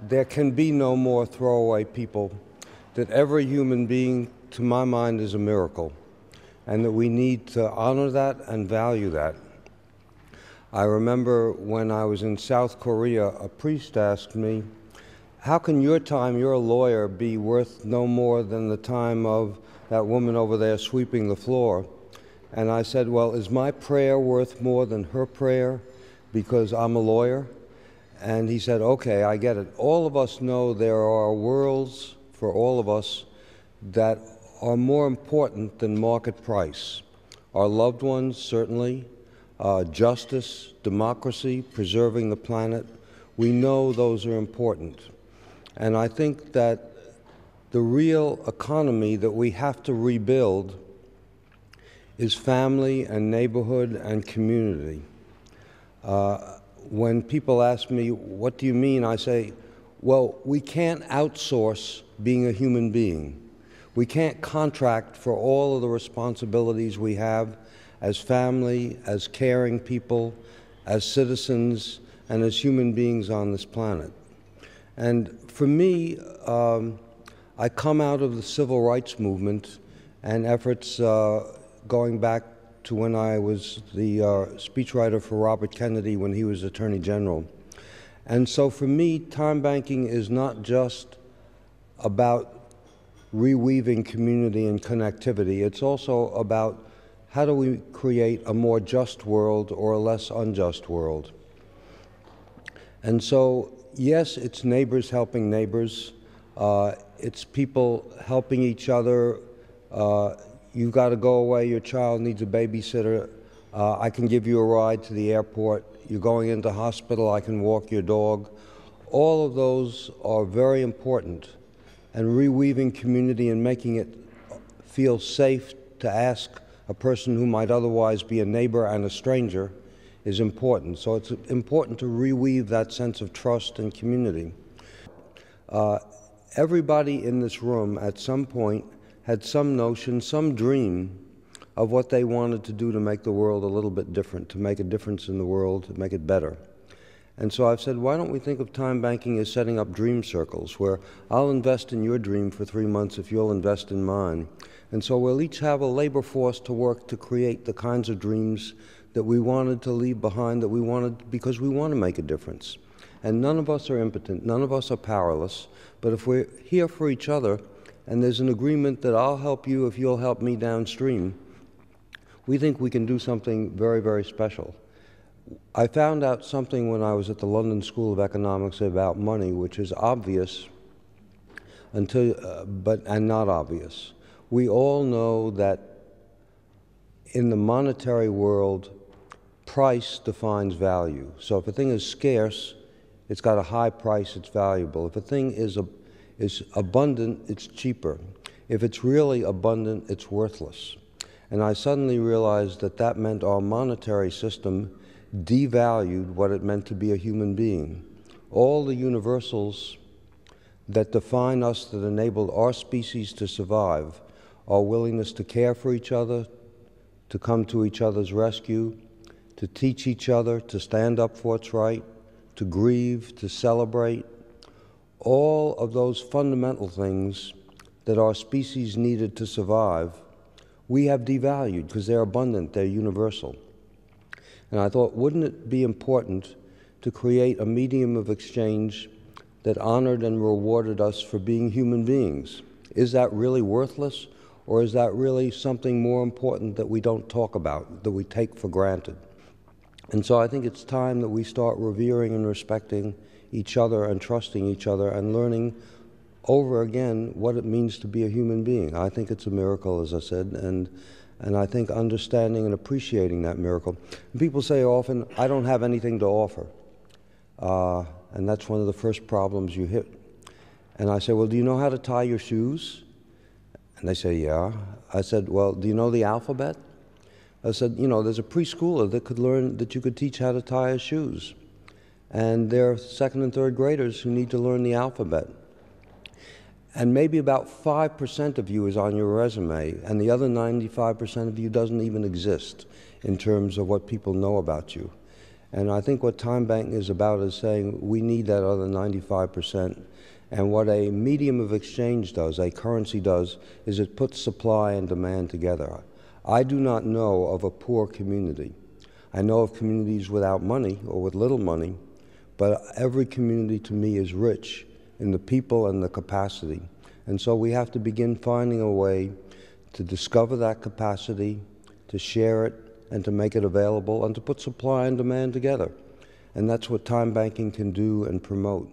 there can be no more throwaway people, that every human being, to my mind, is a miracle, and that we need to honor that and value that. I remember when I was in South Korea, a priest asked me, how can your time, you're a lawyer, be worth no more than the time of that woman over there sweeping the floor? And I said, well, is my prayer worth more than her prayer because I'm a lawyer? And he said, okay, I get it. All of us know there are worlds for all of us that are more important than market price. Our loved ones, certainly, justice, democracy, preserving the planet. We know those are important. And I think that the real economy that we have to rebuild is family and neighborhood and community. When people ask me, what do you mean? I say, well, we can't outsource being a human being. We can't contract for all of the responsibilities we have as family, as caring people, as citizens, and as human beings on this planet. And for me, I come out of the civil rights movement and efforts going back to when I was the speechwriter for Robert Kennedy when he was Attorney General. And so for me, time banking is not just about reweaving community and connectivity. It's also about how do we create a more just world or a less unjust world. And so, yes, it's neighbors helping neighbors. It's people helping each other. You've got to go away, your child needs a babysitter. I can give you a ride to the airport. You're going into hospital, I can walk your dog. All of those are very important. And reweaving community and making it feel safe to ask a person who might otherwise be a neighbor and a stranger is important. So it's important to reweave that sense of trust and community. Everybody in this room at some point had some notion, some dream of what they wanted to do to make the world a little bit different, to make a difference in the world, to make it better. And so I've said, why don't we think of time banking as setting up dream circles where I'll invest in your dream for 3 months if you'll invest in mine. And so we'll each have a labor force to work to create the kinds of dreams that we wanted to leave behind, that we wanted because we want to make a difference. And none of us are impotent, none of us are powerless, but if we're here for each other and there's an agreement that I'll help you if you'll help me downstream, we think we can do something very, very special. I found out something when I was at the London School of Economics about money, which is obvious and not obvious. We all know that in the monetary world, price defines value. So if a thing is scarce, it's got a high price, it's valuable. If a thing is abundant, it's cheaper. If it's really abundant, it's worthless. And I suddenly realized that that meant our monetary system devalued what it meant to be a human being. All the universals that define us, that enabled our species to survive, our willingness to care for each other, to come to each other's rescue, to teach each other, to stand up for what's right, to grieve, to celebrate, all of those fundamental things that our species needed to survive, we have devalued because they're abundant, they're universal. And I thought, wouldn't it be important to create a medium of exchange that honored and rewarded us for being human beings? Is that really worthless, or is that really something more important that we don't talk about, that we take for granted? And so I think it's time that we start revering and respecting each other and trusting each other and learning over again what it means to be a human being. I think it's a miracle, as I said, and I think understanding and appreciating that miracle. And people say often, I don't have anything to offer. And that's one of the first problems you hit. And I say, well, do you know how to tie your shoes? And they say, yeah. I said, well, do you know the alphabet? I said, you know, there's a preschooler that could learn, that you could teach how to tie his shoes. And there are second and third graders who need to learn the alphabet. And maybe about 5% of you is on your resume, and the other 95% of you doesn't even exist in terms of what people know about you. And I think what TimeBank is about is saying we need that other 95%. And what a medium of exchange does, a currency does, is it puts supply and demand together. I do not know of a poor community. I know of communities without money or with little money, but every community to me is rich in the people and the capacity. And so we have to begin finding a way to discover that capacity, to share it, and to make it available, and to put supply and demand together. And that's what time banking can do and promote.